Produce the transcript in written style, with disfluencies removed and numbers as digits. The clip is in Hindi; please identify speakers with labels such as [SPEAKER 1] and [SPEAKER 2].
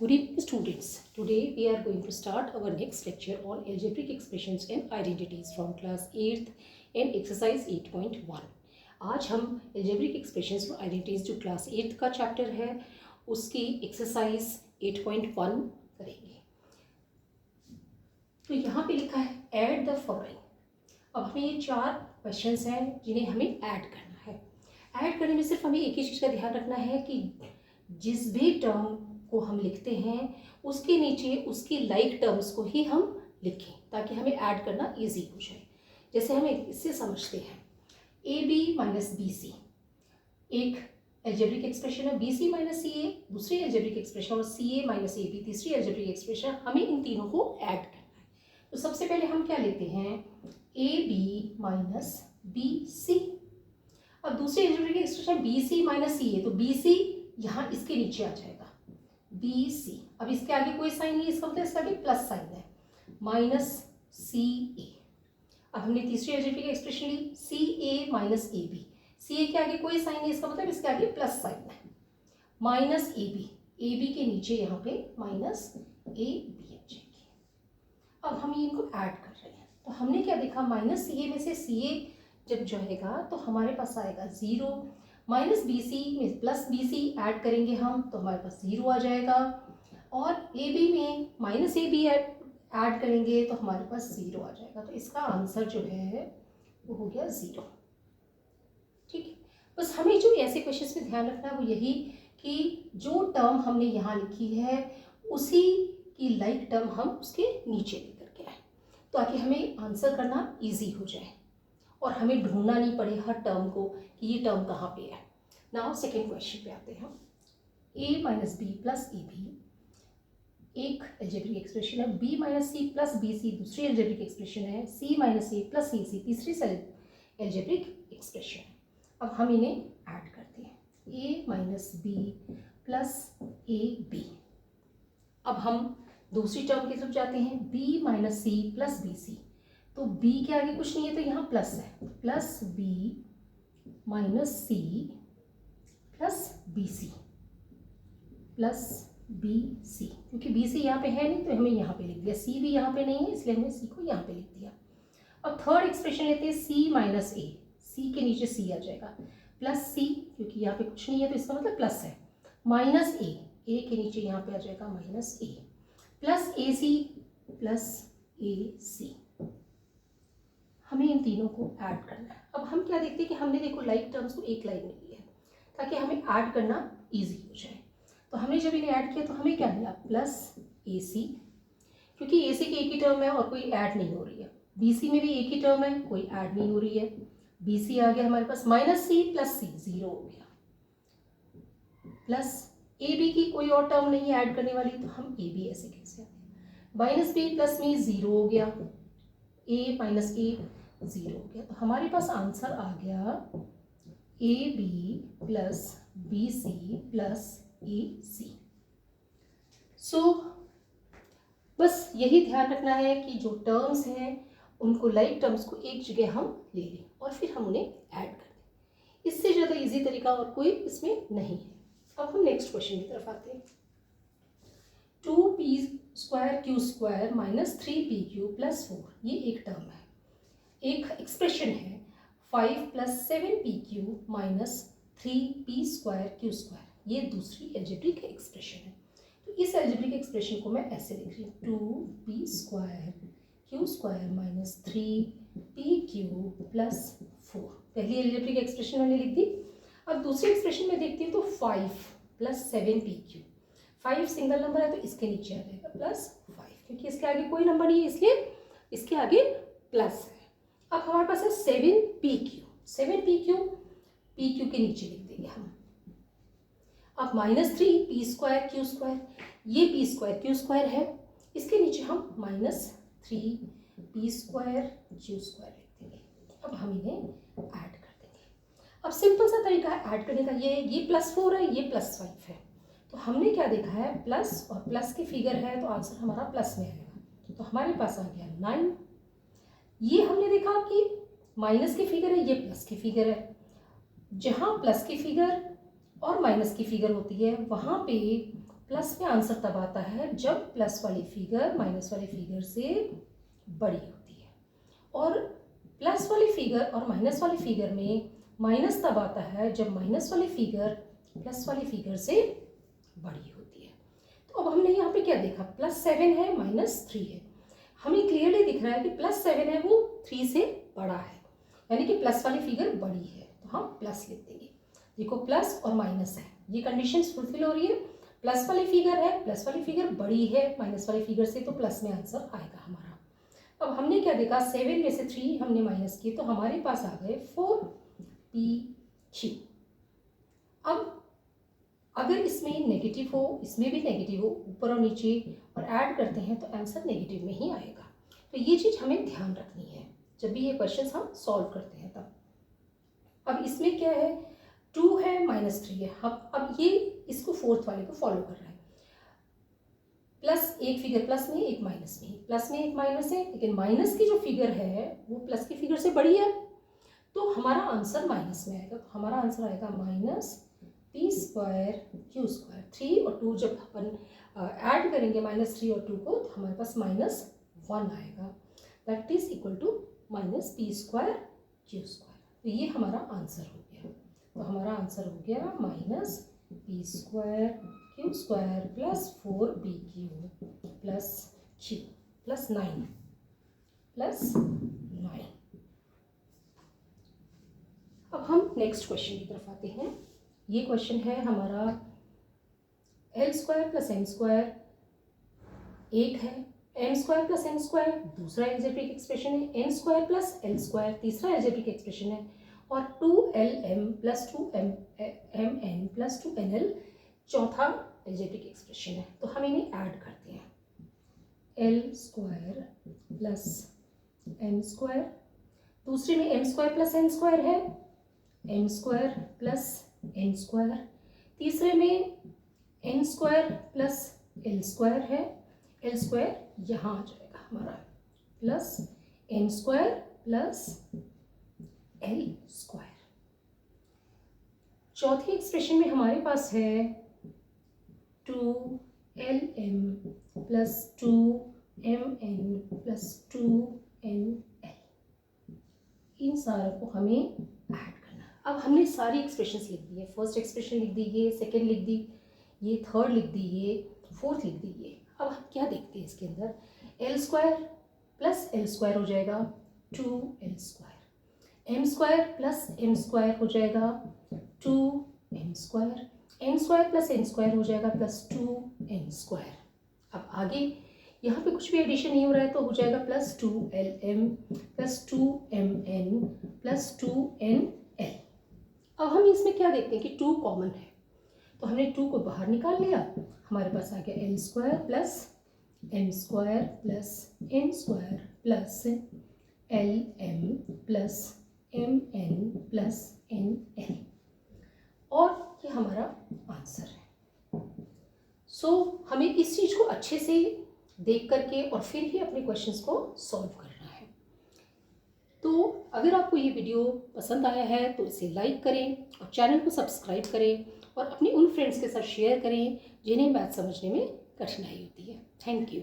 [SPEAKER 1] Good evening, students. Today we are going to start our next lecture on algebraic expressions and identities from class 8th and exercise 8.1. आज हम algebraic expressions और identities जो class 8th का chapter है उसकी exercise 8.1 करेंगे. तो यहाँ पे लिखा है add the following. अब हमें ये 4 questions हैं जिन्हें हमें add करना है. ऐड करने में सिर्फ हमें एक ही चीज़ का ध्यान रखना है कि जिस भी टर्म को हम लिखते हैं उसके नीचे उसकी लाइक टर्म्स को ही हम लिखें ताकि हमें ऐड करना इजी हो जाए. जैसे हम इससे समझते हैं A B minus B C एक अलजेब्रिक एक्सप्रेशन है, B C minus C A दूसरी अलजेब्रिक एक्सप्रेशन और C A minus A B तीसरी अलजेब्रिक एक्सप्रेशन. हमें इन तीनों को ऐड करना है. तो सबसे पहले हम क्या लेते हैं A B minus B C. अब दूसरी algebraic expression B C minus C A, तो बी सी यहाँ इसके नीचे आ जाएगा बी सी. अब इसके आगे कोई साइन नहीं, इसका मतलब इसके आगे प्लस साइन है माइनस सी ए. अब हमने तीसरी अलजेब्रिक एक्सप्रेशन ली C A minus A B. C A के आगे कोई साइन नहीं, इसका मतलब इसके आगे प्लस साइन है minus A B. A B के नीचे यहाँ पे माइनस ए बी आ जाएगी. अब हम इनको ऐड कर रहे हैं. तो हमने क्या देखा माइनस सी ए में से सी ए जब जाएगा तो हमारे पास आएगा 0. माइनस बी सी में प्लस बी सी ऐड करेंगे हम तो हमारे पास 0 आ जाएगा. और ए बी में माइनस ए बी ऐड करेंगे तो हमारे पास 0 आ जाएगा. तो इसका आंसर जो है वो हो गया 0. ठीक है. बस हमें जो ऐसे क्वेश्चंस में ध्यान रखना है वो यही कि जो टर्म हमने यहाँ लिखी है उसी की लाइक टर्म हम उसके नीचे लेकर के आए ताकि हमें आंसर करना ईजी हो जाए और हमें ढूंढना नहीं पड़े हर टर्म को कि ये टर्म कहाँ पे है. नाउ सेकेंड क्वेश्चन पे आते हैं. a minus B plus A B एक अलजेब्रिक एक्सप्रेशन है, b minus C plus B C दूसरी अलजेब्रिक एक्सप्रेशन है, c minus A plus A C तीसरी अलजेब्रिक एक्सप्रेशन है. अब हम इन्हें ऐड करते हैं a minus B plus A B. अब हम दूसरी टर्म की तरफ जाते हैं b minus C plus B C. तो b के आगे कुछ नहीं है तो यहाँ प्लस है plus b minus C plus B C plus B C. क्योंकि बी सी यहाँ पे है नहीं तो हमें यहाँ पे लिख दिया. सी भी यहाँ पे नहीं है इसलिए हमने सी को यहाँ पे लिख दिया. अब थर्ड एक्सप्रेशन लेते हैं सी माइनस ए. सी के नीचे सी आ जाएगा प्लस सी क्योंकि यहाँ पे कुछ नहीं है तो इसका मतलब प्लस है माइनस ए. ए के नीचे यहाँ पे आ जाएगा minus A plus A C plus A सी. हमें इन तीनों को ऐड करना है. अब हम क्या देखते हैं कि हमने देखो लाइक टर्म्स को एक लाइन में लिया है ताकि हमें ऐड करना इजी हो जाए. तो हमने जब इन्हें ऐड किया तो हमें क्या मिला प्लस ए सी. क्योंकि ए सी की एक ही टर्म है और कोई ऐड नहीं हो रही है. बी सी में भी एक ही टर्म है कोई ऐड नहीं हो रही है. बी सी आ गया हमारे पास माइनस सी प्लस सी 0 हो गया प्लस ए बी की कोई और टर्म नहीं ऐड करने वाली तो हम ए बी ऐसे कैसे आते हैं माइनस बी प्लस में 0 हो गया ए माइनस ए 0 हो गया. तो हमारे पास आंसर आ गया A B plus B C plus A C. So बस यही ध्यान रखना है कि जो टर्म्स हैं उनको लाइक टर्म्स को एक जगह हम ले लें और फिर हम उन्हें ऐड कर दें. इससे ज़्यादा इजी तरीका और कोई इसमें नहीं है. अब हम नेक्स्ट क्वेश्चन की तरफ आते हैं. 2p square Q square minus 3p Q plus 4 ये एक टर्म है. एक एक्सप्रेशन है 5 plus 7p Q minus 3p square Q square. ये दूसरी अलजेब्रिक एक्सप्रेशन है. तो इस अलजेब्रिक एक्सप्रेशन को मैं ऐसे लिख रही हूँ 2p square Q square minus 3p Q plus 4. पहली अलजेब्रिक एक्सप्रेशन मैंने लिख दी. अब दूसरी एक्सप्रेशन में देखती हूँ तो 5 plus 7p Q. 5 single number है तो इसके नीचे आ जाएगा प्लस 5 क्योंकि इसके आगे कोई नंबर नहीं है इसलिए इसके आगे प्लस है. अब हमारे पास है 7p Q. 7p Q p Q के नीचे लिख देंगे हम. अब minus 3p square Q square ये p स्क्वायर क्यू स्क्वायर है इसके नीचे हम minus 3p square Q square लिख देंगे. अब हम इन्हें ऐड कर देंगे. अब सिंपल सा तरीका है ऐड करने का. ये प्लस 4 है ये प्लस 5 है. तो हमने क्या देखा है प्लस और प्लस की फिगर है तो आंसर हमारा प्लस में आएगा. तो हमारे पास आ गया 9. ये हमने देखा कि माइनस की फिगर है ये प्लस की फिगर है. जहाँ प्लस की फिगर और माइनस की फिगर होती है वहाँ पे प्लस में आंसर तब आता है जब प्लस वाली फिगर माइनस वाली फिगर से बड़ी होती है, और प्लस वाली फिगर और माइनस वाली फिगर में माइनस तब आता है जब माइनस वाली फिगर प्लस वाली फिगर से बड़ी होती है। तो अब हमने यहाँ पे क्या देखा, +7 है -3 है, हमें क्लियरली दिख रहा है कि +7 है वो 3 से बड़ा है, यानी कि प्लस वाली फिगर बड़ी है, तो हम प्लस लिख देंगे। देखो प्लस और माइनस है, ये कंडीशंस फुलफिल हो रही है, प्लस वाली फिगर है, प्लस वाली फिगर बड़ी है माइनस वाली फिगर से, तो प्लस में आंसर आएगा हमारा। अब हमने क्या देखा, 7 में से 3 हमने माइनस किए तो हमारे पास आ गए 4PQ। अब अगर इसमें नेगेटिव हो, इसमें भी नेगेटिव हो, ऊपर और नीचे और ऐड करते हैं तो आंसर नेगेटिव में ही आएगा। तो ये चीज़ हमें ध्यान रखनी है जब भी ये क्वेश्चंस हम सॉल्व करते हैं तब। अब इसमें क्या है, 2 है -3 है, हम अब ये इसको फोर्थ वाले को फॉलो कर रहा है। प्लस एक फिगर प्लस में एक माइनस में, प्लस में एक माइनस है, लेकिन माइनस की जो फिगर है वो प्लस की फिगर से बड़ी है, तो हमारा आंसर माइनस में आएगा। तो हमारा आंसर आएगा -P²Q²। 3 और 2 जब अपन ऐड करेंगे -3 और 2 को, तो हमारे पास -1 आएगा, that is equal to -P²Q²। तो ये हमारा आंसर हो गया। तो हमारा आंसर हो गया -P²Q² + 4PQ + Q + 9 + 9। अब हम नेक्स्ट क्वेश्चन की तरफ आते हैं। ये क्वेश्चन है हमारा L² + M² एक है, M² + N² दूसरा एल्जेब्रिक एक्सप्रेशन है, N² + L² तीसरा एल्जेब्रिक एक्सप्रेशन है, और 2LM + 2MN + 2NL चौथा एल्जेब्रिक एक्सप्रेशन है। तो हम इन्हें ऐड करते हैं, L² + M², दूसरे में M² + N² है, M² + N², तीसरे में N² + L² है, L² यहाँ आ जाएगा हमारा, प्लस N² + L²। चौथी एक्सप्रेशन में हमारे पास है 2LM + 2MN + 2NL। इन सारों को हमें ऐड करना। अब हमने सारी एक्सप्रेशंस लिख दी है, फर्स्ट एक्सप्रेशन लिख दी, ये सेकेंड लिख दी, ये थर्ड लिख दी, ये फोर्थ लिख दी। ये अब हम क्या देखते हैं इसके अंदर, L² + L² हो जाएगा 2L², M² + M² हो जाएगा 2M², N² + N² हो जाएगा +2N²। अब आगे यहाँ पे कुछ भी एडिशन नहीं हो रहा है, तो हो जाएगा +2LM + 2MN + 2NL। अब हम इसमें क्या देखते हैं कि 2 कॉमन है, तो हमने 2 को बाहर निकाल लिया, हमारे पास आ गया L² + M² + N² + LM + MN + NL, और ये हमारा आंसर है। हमें इस चीज़ को अच्छे से देख करके और फिर ही अपने क्वेश्चंस को सॉल्व करना है। तो अगर आपको ये वीडियो पसंद आया है तो इसे लाइक करें और चैनल को सब्सक्राइब करें, और अपने उन फ्रेंड्स के साथ शेयर करें जिन्हें मैथ समझने में कठिनाई होती है। Thank you.